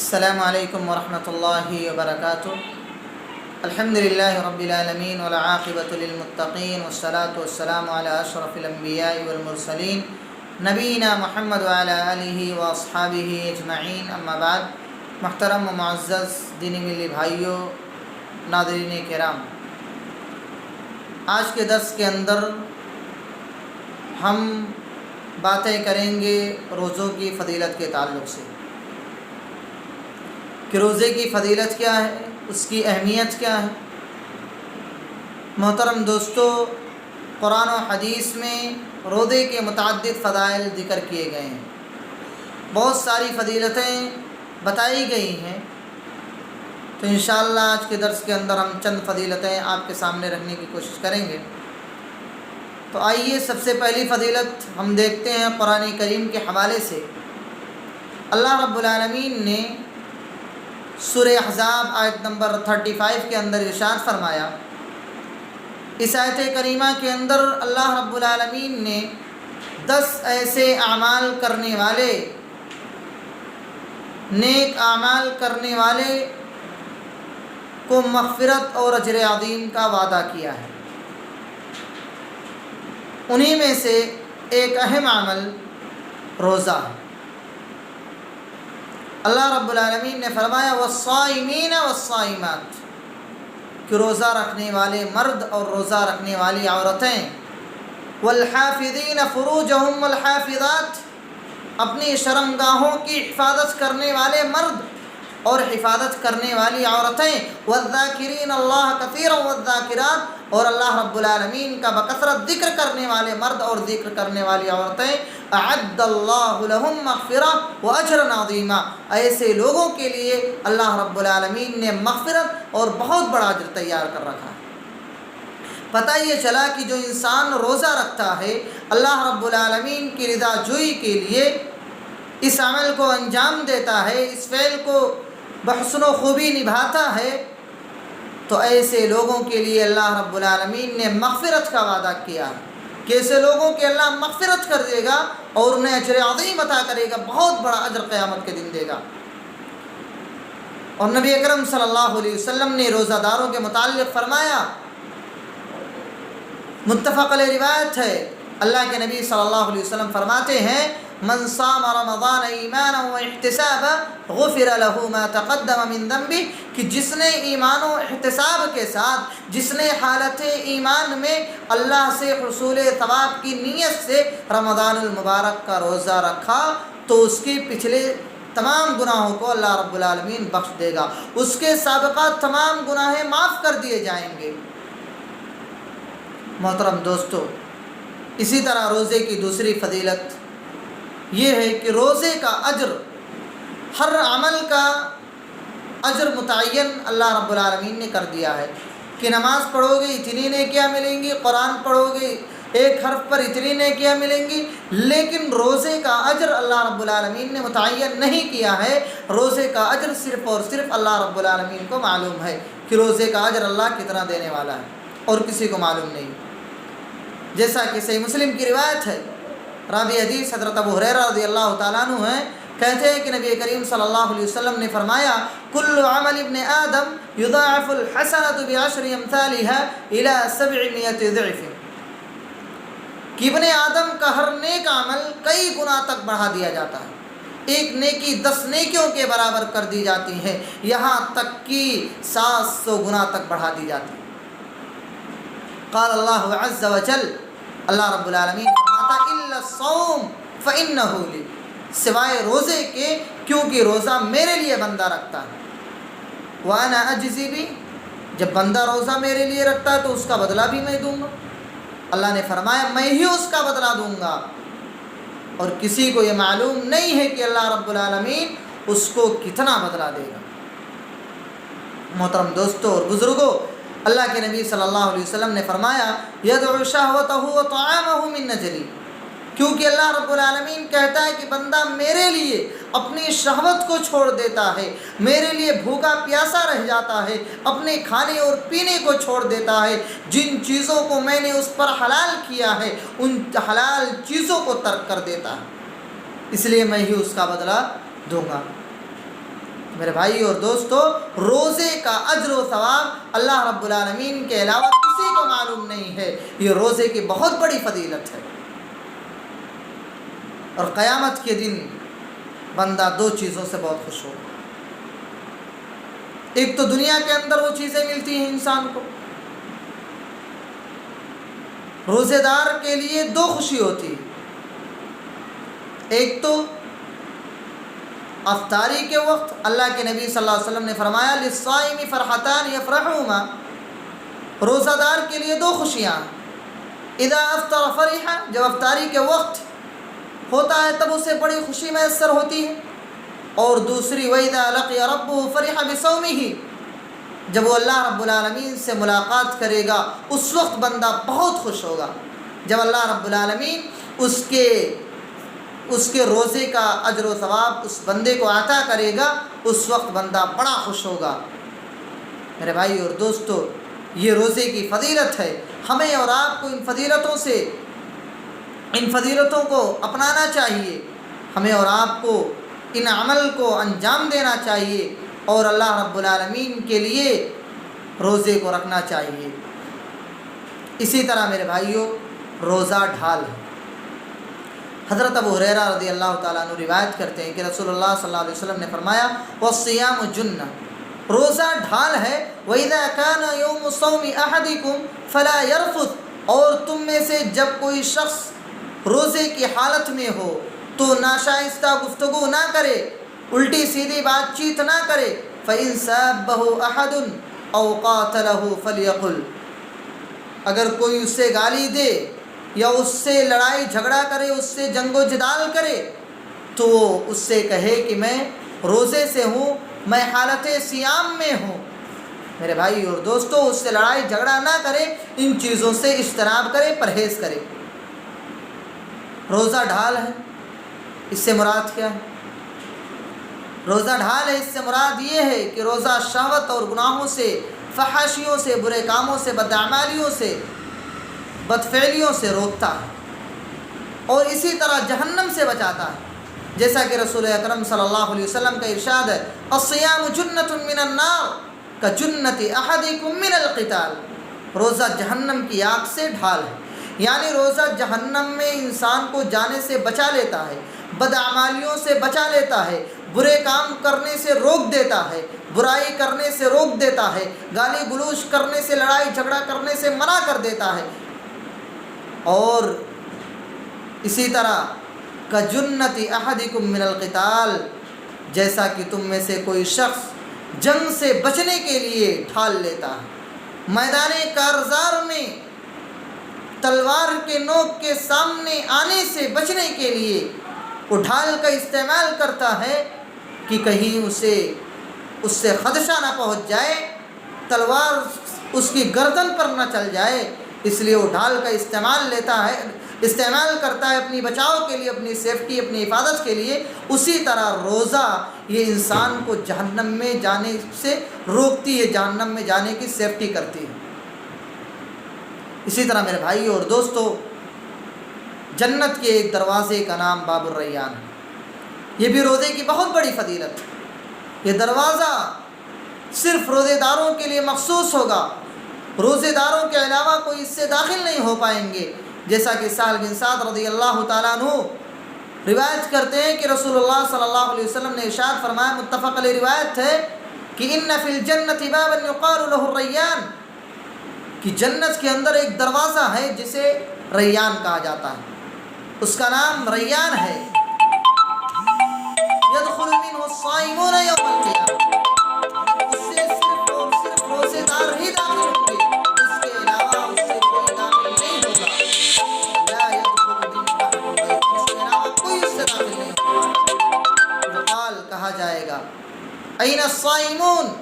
السلام علیکم ورحمۃ اللہ وبرکاتہ۔ الحمدللہ رب العالمین والعاقبۃ للمتقین والصلاة والسلام علی اشرف الانبیاء والمرسلین نبینا محمد وعلی آلہ واصحابہ اجمعین، اما بعد۔ محترم و معزز دینی ملی بھائیوں، ناظرین کرام، آج کے درس کے اندر ہم باتیں کریں گے روزوں کی فضیلت کے تعلق سے کہ روزے کی فضیلت کیا ہے، اس کی اہمیت کیا ہے۔ محترم دوستو، قرآن و حدیث میں روزے کے متعدد فضائل ذکر کیے گئے ہیں، بہت ساری فضیلتیں بتائی گئی ہیں، تو انشاءاللہ آج کے درس کے اندر ہم چند فضیلتیں آپ کے سامنے رکھنے کی کوشش کریں گے۔ تو آئیے، سب سے پہلی فضیلت ہم دیکھتے ہیں قرآن کریم کے حوالے سے۔ اللہ رب العالمین نے سورہ احزاب آیت نمبر 35 کے اندر ارشاد فرمایا۔ اس آیت کریمہ کے اندر اللہ رب العالمین نے 10 ایسے اعمال کرنے والے، نیک اعمال کرنے والے کو مغفرت اور اجر عظیم کا وعدہ کیا ہے۔ انہی میں سے ایک اہم عمل روزہ ہے۔ اللہ رب العالمین نے فرمایا والصائمین والصائمات، کہ روزہ رکھنے والے مرد اور روزہ رکھنے والی عورتیں، والحافظین فروجہم والحافظات، اپنی شرمگاہوں کی حفاظت کرنے والے مرد اور حفاظت کرنے والی عورتیں، والذاکرین اللہ کثیرا والذاکرات، اور اللہ رب العالمین کا بکثرت ذکر کرنے والے مرد اور ذکر کرنے والی عورتیں، اعد اللہ لہم مغفرہ واجرا عظیما، ایسے لوگوں کے لیے اللہ رب العالمین نے مغفرت اور بہت بڑا اجر تیار کر رکھا ہے۔ پتہ یہ چلا کہ جو انسان روزہ رکھتا ہے، اللہ رب العالمین کی رضا جوئی کے لیے اس عمل کو انجام دیتا ہے، اس فعل کو بحسن و خوبی نبھاتا ہے، تو ایسے لوگوں کے لیے اللہ رب العالمین نے مغفرت کا وعدہ کیا ہے کہ ایسے لوگوں کے اللہ مغفرت کر دے گا اور انہیں اجر عظیم عطا کرے گا، بہت بڑا اجر قیامت کے دن دے گا۔ اور نبی اکرم صلی اللہ علیہ وسلم نے روزہ داروں کے متعلق فرمایا، متفق علیہ روایت ہے، اللہ کے نبی صلی اللہ علیہ وسلم فرماتے ہیں، من صام رمضان ایمانا واحتسابا غفر له ما تقدم من ذنبه، کہ جس نے ایمان و احتساب کے ساتھ، جس نے حالت ایمان میں اللہ سے حصول ثواب کی نیت سے رمضان المبارک کا روزہ رکھا، تو اس کے پچھلے تمام گناہوں کو اللہ رب العالمین بخش دے گا، اس کے سابقہ تمام گناہیں معاف کر دیے جائیں گے۔ محترم دوستو، اسی طرح روزے کی دوسری فضیلت یہ ہے کہ روزے کا اجر، ہر عمل کا اجر متعین اللہ رب العالمین نے کر دیا ہے کہ نماز پڑھو گے اتنی نیکیاں ملیں گی، قرآن پڑھو گے ایک حرف پر اتنی نیکیاں ملیں گی، لیکن روزے کا اجر اللہ رب العالمین نے متعین نہیں کیا ہے۔ روزے کا اجر صرف اور صرف اللہ رب العالمین کو معلوم ہے کہ روزے کا اجر اللہ کتنا دینے والا ہے، اور کسی کو معلوم نہیں۔ جیسا کہ صحیح مسلم کی روایت ہے، راوی حدیث حضرت ابو ہریرہ رضی اللہ تعالیٰ عنہ ہیں، کہتے ہیں کہ نبی کریم صلی اللہ علیہ وسلم نے فرمایا، کل عمل ابن آدم یضاعف الحسنۃ بعشر امثالها الى 700 ضعف، کہ ابن آدم کا ہر نیک عمل کئی گنا تک بڑھا دیا جاتا ہے، ایک نیکی 10 نیکیوں کے برابر کر دی جاتی ہے، یہاں تک کہ 700 گنا تک بڑھا دی جاتی ہے۔ قال اللہ عز وجل، اللہ رب العالمین فرماتا، الا الصوم فانہ لی، سوائے روزے کے، کیونکہ روزہ میرے لیے بندہ رکھتا ہے، وانا اجزی بھی، جب بندہ روزہ میرے لیے رکھتا ہے تو اس کا بدلہ بھی میں دوں گا۔ اللہ نے فرمایا میں ہی اس کا بدلہ دوں گا، اور کسی کو یہ معلوم نہیں ہے کہ اللہ رب العالمین اس کو کتنا بدلہ دے گا۔ محترم دوستو اور بزرگوں، اللہ کے نبی صلی اللہ علیہ وسلم نے فرمایا، یدعو شہوتہ وطعامہ من نجلی، کیونکہ اللہ رب العالمین کہتا ہے کہ بندہ میرے لیے اپنی شہوت کو چھوڑ دیتا ہے، میرے لیے بھوکا پیاسا رہ جاتا ہے، اپنے کھانے اور پینے کو چھوڑ دیتا ہے، جن چیزوں کو میں نے اس پر حلال کیا ہے ان حلال چیزوں کو ترک کر دیتا ہے، اس لیے میں ہی اس کا بدلہ دوں گا۔ میرے بھائی اور دوستو، روزے کا اجر و ثواب اللہ رب العالمین کے علاوہ کسی کو معلوم نہیں ہے۔ یہ روزے کی بہت بڑی فضیلت ہے، اور قیامت کے دن بندہ دو چیزوں سے بہت خوش ہوگا۔ ایک تو دنیا کے اندر وہ چیزیں ملتی ہیں انسان کو، روزے دار کے لیے دو خوشی ہوتی ہے۔ ایک تو افطاری کے وقت اللہ کے نبی صلی اللہ علیہ وسلم نے فرمایا للصائم فرحتان یفرحهما، روزہ دار کے لیے دو خوشیاں، اذا افطر فرح، جب افطاری کے وقت ہوتا ہے تب اسے بڑی خوشی میسر ہوتی ہے، اور دوسری وَإِذَا لَقِيَ رَبُّهُ فَرِحَ بِصَوْمِهِ، جب وہ اللہ رب العالمین سے ملاقات کرے گا اس وقت بندہ بہت خوش ہوگا۔ جب اللہ رب العالمین اس کے روزے کا اجر و ثواب اس بندے کو عطا کرے گا اس وقت بندہ بڑا خوش ہوگا۔ میرے بھائی اور دوستو، یہ روزے کی فضیلت ہے، ہمیں اور آپ کو ان فضیلتوں کو اپنانا چاہیے، ہمیں اور آپ کو ان عمل کو انجام دینا چاہیے، اور اللہ رب العالمین کے لیے روزے کو رکھنا چاہیے۔ اسی طرح میرے بھائیوں، روزہ ڈھال ہے۔ حضرت ابو ہریرہ رضی اللہ تعالیٰ عنہ روایت کرتے ہیں کہ رسول اللہ صلی اللہ علیہ وسلم نے فرمایا والصیام جنہ، روزہ ڈھال ہے، وَإِذَا كَانَ يَوْمُ صَوْمِ أَحَدِكُمْ فَلَا يَرْفُثْ، اور تم میں سے جب کوئی شخص روزے کی حالت میں ہو تو ناشائستہ گفتگو نہ کرے، الٹی سیدھی بات چیت نہ کرے، فَإِن سَابَّهُ أَحَدٌ أَوْ قَاتَلَهُ فَلْيَقُلْ، اگر کوئی اس سے گالی دے یا اس سے لڑائی جھگڑا کرے، اس سے جنگ و جدال کرے، تو وہ اس سے کہے کہ میں روزے سے ہوں، میں حالت صیام میں ہوں۔ میرے بھائی اور دوستو، اس سے لڑائی جھگڑا نہ کرے، ان چیزوں سے اجتناب کرے، پرہیز کرے۔ روزہ ڈھال ہے، اس سے مراد کیا ہے؟ روزہ ڈھال ہے، اس سے مراد یہ ہے کہ روزہ شہوت اور گناہوں سے، فحاشیوں سے، برے کاموں سے، بدعمالیوں سے، بدفعلیوں سے روکتا ہے، اور اسی طرح جہنم سے بچاتا ہے، جیسا کہ رسول اکرم صلی اللہ علیہ وسلم کا ارشاد ہے الصیام جنۃ من النار کجنۃ احدکم من القتال، روزہ جہنم کی آگ سے ڈھال ہے، یعنی روزہ جہنم میں انسان کو جانے سے بچا لیتا ہے، بدعمالیوں سے بچا لیتا ہے، برے کام کرنے سے روک دیتا ہے، برائی کرنے سے روک دیتا ہے، گالی گلوچ کرنے سے، لڑائی جھگڑا کرنے سے منع کر دیتا ہے، اور اسی طرح کجنۃ احدکم من القتال، جیسا کہ تم میں سے کوئی شخص جنگ سے بچنے کے لیے ڈھال لیتا ہے، میدان کارزار میں تلوار کے نوک کے سامنے آنے سے بچنے کے لیے وہ ڈھال کا استعمال کرتا ہے کہ کہیں اس سے خدشہ نہ پہنچ جائے، تلوار اس کی گردن پر نہ چل جائے، اس لیے وہ ڈھال کا استعمال کرتا ہے اپنی بچاؤ کے لیے، اپنی سیفٹی، اپنی حفاظت کے لیے۔ اسی طرح روزہ یہ انسان کو جہنم میں جانے سے روکتی ہے، جہنم میں جانے کی سیفٹی کرتی ہے۔ اسی طرح میرے بھائی اور دوستو، جنت کے ایک دروازے کا نام باب الریان ہے، یہ بھی روزے کی بہت بڑی فضیلت ہے۔ یہ دروازہ صرف روزے داروں کے لیے مخصوص ہوگا، روزے داروں کے علاوہ کوئی اس سے داخل نہیں ہو پائیں گے، جیسا کہ سہل بن سعد رضی اللہ تعالیٰ عنہ روایت کرتے ہیں کہ رسول اللہ صلی اللہ علیہ وسلم نے ارشاد فرمایا، متفق علیہ روایت ہے کہ ان فی الجنۃ بابا یقال له الریان، کہ جنت کے اندر ایک دروازہ ہے جسے ریان کہا جاتا ہے، اس کا نام ریان ہے، یدخل منہ الصائمون یوم القیامہ، اس سے صرف اور صرف روزے دار ہی داخل ہوں گے، اس کے علاوہ اس سے کوئی داخل نہیں ہوگا، لا يدخل منہ احد غیرہ، اس کے علاوہ کوئی اس سے داخل نہیں ہوگا۔ یقال، کہا جائے گا، این الصائمون،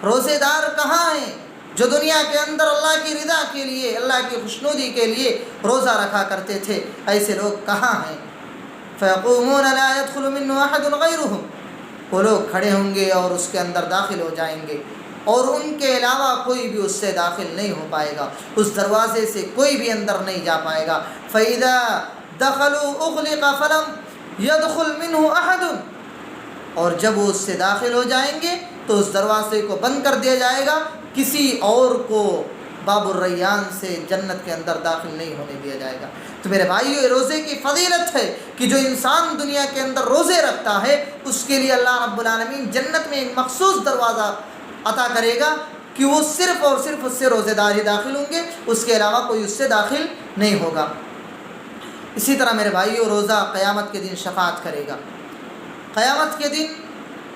روزے دار کہاں ہیں جو دنیا کے اندر اللہ کی رضا کے لیے، اللہ کی خوشنودی کے لیے روزہ رکھا کرتے تھے، ایسے لوگ کہاں ہیں؟ فیقومون لا يدخل منه احد غیرهم، وہ لوگ کھڑے ہوں گے اور اس کے اندر داخل ہو جائیں گے، اور ان کے علاوہ کوئی بھی اس سے داخل نہیں ہو پائے گا، اس دروازے سے کوئی بھی اندر نہیں جا پائے گا۔ فَإِذَا دَخَلُوا أُغْلِقَ فَلَمْ يَدْخُلْ مِنْهُ أَحَدٌ، اور جب وہ اس سے داخل ہو جائیں گے تو اس دروازے کو بند کر دیا جائے گا، کسی اور کو باب الریان سے جنت کے اندر داخل نہیں ہونے دیا جائے گا۔ تو میرے بھائیو، یہ روزے کی فضیلت ہے کہ جو انسان دنیا کے اندر روزے رکھتا ہے اس کے لیے اللہ رب العالمین جنت میں ایک مخصوص دروازہ عطا کرے گا کہ وہ صرف اور صرف اس سے روزے دار ہی داخل ہوں گے، اس کے علاوہ کوئی اس سے داخل نہیں ہوگا۔ اسی طرح میرے بھائیو، روزہ قیامت کے دن شفاعت کرے گا۔ قیامت کے دن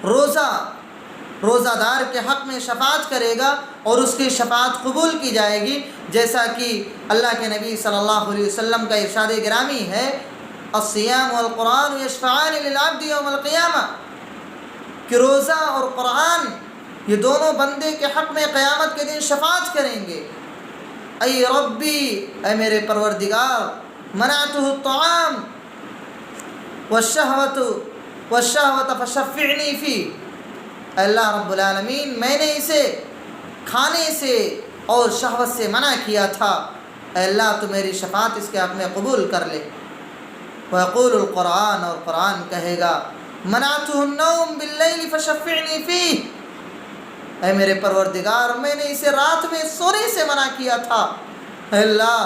روزہ دار کے حق میں شفاعت کرے گا اور اس کی شفاعت قبول کی جائے گی، جیسا کہ اللہ کے نبی صلی اللہ علیہ وسلم کا ارشاد گرامی ہے، الصیام والقرآن یشفعان للعبد یوم القیامہ، کہ روزہ اور قرآن یہ دونوں بندے کے حق میں قیامت کے دن شفاعت کریں گے۔ ای ربی، اے میرے پروردگار، منعتہ الطعام والشہوۃ فشفعنی فی، اے اللہ رب العالمین، میں نے اسے کھانے سے اور شہوت سے منع کیا تھا، اے اللہ تو میری شفاعت اس کے حق میں قبول کر لے۔ ویقول القرآن، اور قرآن کہے گا، منعتہ النوم باللیل فشفعنی فیہ، اے میرے پروردگار، میں نے اسے رات میں سونے سے منع کیا تھا، اے اللہ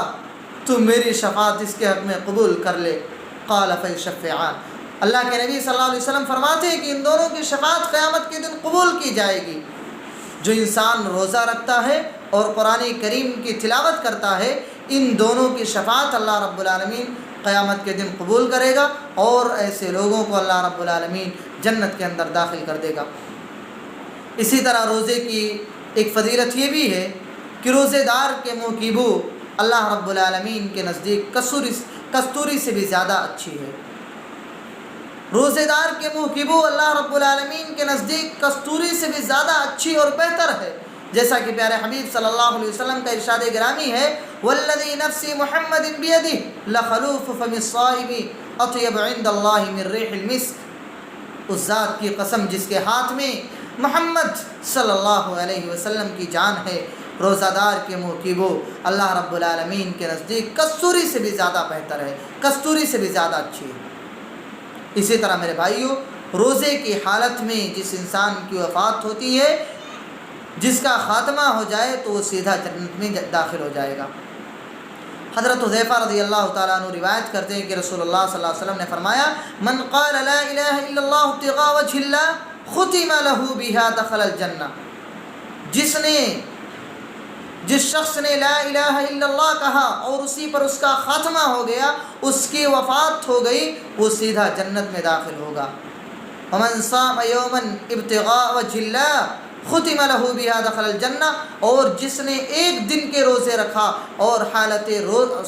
تو میری شفاعت اس کے حق میں قبول کر لے۔ قال فیشفعان، اللہ کے نبی صلی اللہ علیہ وسلم فرماتے ہیں کہ ان دونوں کی شفاعت قیامت کے دن قبول کی جائے گی۔ جو انسان روزہ رکھتا ہے اور قرآن کریم کی تلاوت کرتا ہے، ان دونوں کی شفاعت اللہ رب العالمین قیامت کے دن قبول کرے گا اور ایسے لوگوں کو اللہ رب العالمین جنت کے اندر داخل کر دے گا۔ اسی طرح روزے کی ایک فضیلت یہ بھی ہے کہ روزے دار کے منہ کی بو اللہ رب العالمین کے نزدیک کستوری سے بھی زیادہ اچھی ہے۔ روزے دار کے منہ کی بو اللہ رب العالمین کے نزدیک کستوری سے بھی زیادہ اچھی اور بہتر ہے، جیسا کہ پیارے حبیب صلی اللہ علیہ وسلم کا ارشاد گرامی ہے، والذی نفسی محمد بیدہ لخلوف فم الصائم اطیب عند اللہ من ریح المسک، اس ذات کی قسم جس کے ہاتھ میں محمد صلی اللہ علیہ وسلم کی جان ہے، روزہ دار کے منہ کی بو اللہ رب العالمین کے نزدیک کستوری سے بھی زیادہ بہتر ہے، کستوری سے بھی زیادہ اچھی ہے۔ اسی طرح میرے بھائیو، روزے کی حالت میں جس انسان کی وفات ہوتی ہے، جس کا خاتمہ ہو جائے تو وہ سیدھا جنت میں داخل ہو جائے گا۔ حضرت حذیفہ رضی اللہ تعالیٰ عنہ روایت کرتے ہیں کہ رسول اللہ صلی اللہ علیہ وسلم نے فرمایا، من قال لا الہ الا اللہ ابتغاء وجہ اللہ ختم لہ بہا دخل الجنہ، جس شخص نے لا الہ الا اللہ کہا اور اسی پر اس کا خاتمہ ہو گیا، اس کی وفات ہو گئی، وہ سیدھا جنت میں داخل ہوگا۔ ومن صام یوما ابتغاء وجہ اللہ ختم لہ بہا دخل الجنہ، اور جس نے ایک دن کے روزے رکھا اور حالت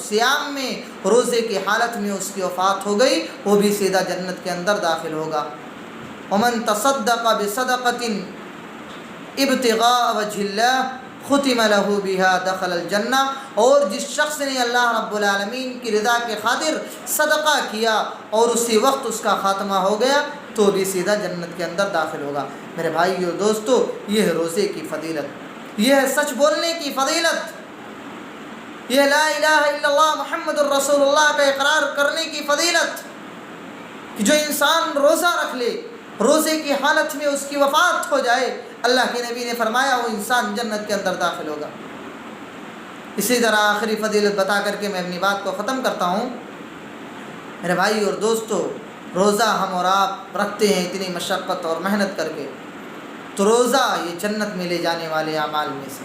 صیام میں، روزے کی حالت میں اس کی وفات ہو گئی، وہ بھی سیدھا جنت کے اندر داخل ہوگا۔ ومن تصدق بصدقۃ ابتغاء وجہ اللہ ختم لہ بہا دخل الجنہ، اور جس شخص نے اللہ رب العالمین کی رضا کے خاطر صدقہ کیا اور اسی وقت اس کا خاتمہ ہو گیا تو بھی سیدھا جنت کے اندر داخل ہوگا۔ میرے بھائیو دوستو، یہ ہے روزے کی فضیلت، یہ ہے سچ بولنے کی فضیلت، یہ لا الہ الا اللہ محمد الرسول اللہ کا اقرار کرنے کی فضیلت، کہ جو انسان روزہ رکھ لے، روزے کی حالت میں اس کی وفات ہو جائے، اللہ کے نبی نے فرمایا وہ انسان جنت کے اندر داخل ہوگا۔ اسی طرح آخری فضیلت بتا کر کے میں اپنی بات کو ختم کرتا ہوں۔ میرے بھائی اور دوستو، روزہ ہم اور آپ رکھتے ہیں اتنی مشقت اور محنت کر کے، تو روزہ یہ جنت میں لے جانے والے اعمال میں سے۔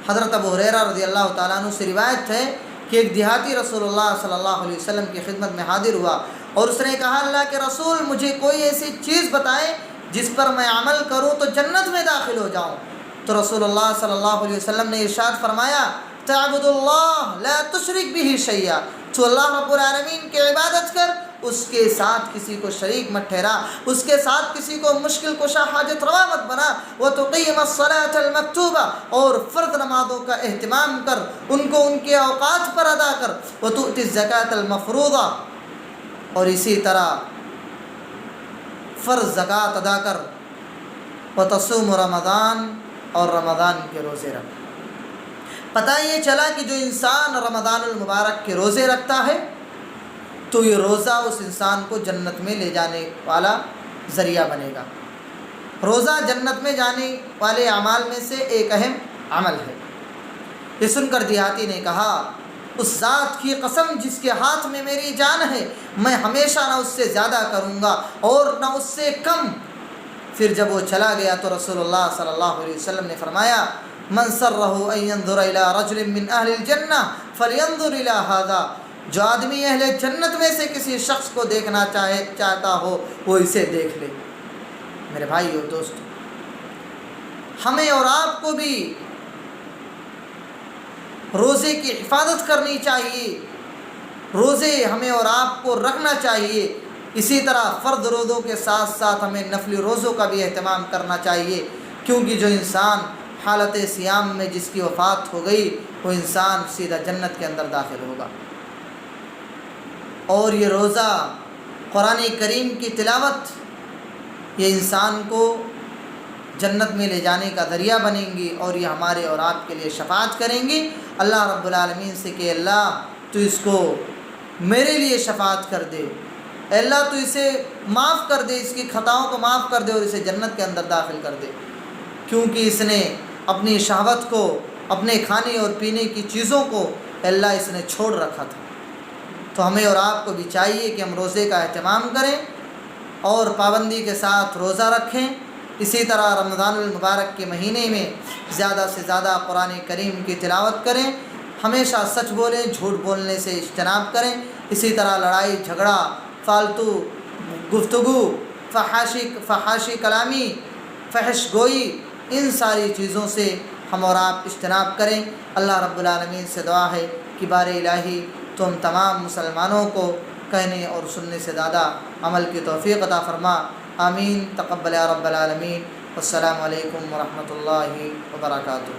حضرت ابو ہریرہ رضی اللہ تعالیٰ عنہ سے روایت ہے کہ ایک دیہاتی رسول اللہ صلی اللہ علیہ وسلم کی خدمت میں حاضر ہوا اور اس نے کہا، اللہ کے رسول، مجھے کوئی ایسی چیز بتائیں جس پر میں عمل کروں تو جنت میں داخل ہو جاؤں۔ تو رسول اللہ صلی اللہ علیہ وسلم نے ارشاد فرمایا، تعبد اللہ لا تشرک بہ شیئا، تو اللہ رب العالمین کی عبادت کر، اس کے ساتھ کسی کو شریک مت ٹھہرا، اس کے ساتھ کسی کو مشکل کشا حاجت روا مت بنا، وتقیم الصلاۃ المکتوبہ، اور فرض نمازوں کا اہتمام کر، ان کو ان کے اوقات پر ادا کر، وتؤتی الزکاۃ المفروضہ، اور اسی طرح فرض زکوٰۃ ادا کر، وتصوم رمضان، اور رمضان کے روزے رکھ۔ پتہ یہ چلا کہ جو انسان رمضان المبارک کے روزے رکھتا ہے تو یہ روزہ اس انسان کو جنت میں لے جانے والا ذریعہ بنے گا۔ روزہ جنت میں جانے والے اعمال میں سے ایک اہم عمل ہے۔ یہ سن کر دیہاتی نے کہا اس ذات کی قسم جس کے ہاتھ میں میری جان ہے، میں ہمیشہ نہ اس سے زیادہ کروں گا اور نہ اس سے کم۔ پھر جب وہ چلا گیا تو رسول اللہ صلی اللہ علیہ وسلم نے فرمایا من سرہ ان ينظر الى رجل من اہل الجنہ فلینظر الى هذا، جو آدمی اہل جنت میں سے کسی شخص کو دیکھنا چاہتا ہو وہ اسے دیکھ لے۔ میرے بھائی اور دوستو، ہمیں اور آپ کو بھی روزے کی حفاظت کرنی چاہیے، روزے ہمیں اور آپ کو رکھنا چاہیے۔ اسی طرح فرض روزوں کے ساتھ ساتھ ہمیں نفلی روزوں کا بھی اہتمام کرنا چاہیے، کیونکہ جو انسان حالت صیام میں جس کی وفات ہو گئی وہ انسان سیدھا جنت کے اندر داخل ہوگا۔ اور یہ روزہ، قرآن کریم کی تلاوت، یہ انسان کو جنت میں لے جانے کا ذریعہ بنیں گی اور یہ ہمارے اور آپ کے لیے شفاعت کریں گی اللہ رب العالمین سے کہ اللہ تو اس کو میرے لیے شفاعت کر دے، اے اللہ تو اسے معاف کر دے، اس کی خطاؤں کو معاف کر دے اور اسے جنت کے اندر داخل کر دے، کیونکہ اس نے اپنی شہوت کو، اپنے کھانے اور پینے کی چیزوں کو اے اللہ اس نے چھوڑ رکھا تھا۔ تو ہمیں اور آپ کو بھی چاہیے کہ ہم روزے کا اہتمام کریں اور پابندی کے ساتھ روزہ رکھیں۔ اسی طرح رمضان المبارک کے مہینے میں زیادہ سے زیادہ قرآن کریم کی تلاوت کریں، ہمیشہ سچ بولیں، جھوٹ بولنے سے اجتناب کریں۔ اسی طرح لڑائی جھگڑا، فالتو گفتگو، فحاشی کلامی، فحش گوئی، ان ساری چیزوں سے ہم اور آپ اجتناب کریں۔ اللہ رب العالمین سے دعا ہے کہ بار الہی تم تمام مسلمانوں کو کہنے اور سننے سے زیادہ عمل کی توفیق عطا فرما۔ آمین، تقبل یا رب العالمین۔ السلام علیکم ورحمۃ اللہ وبرکاتہ۔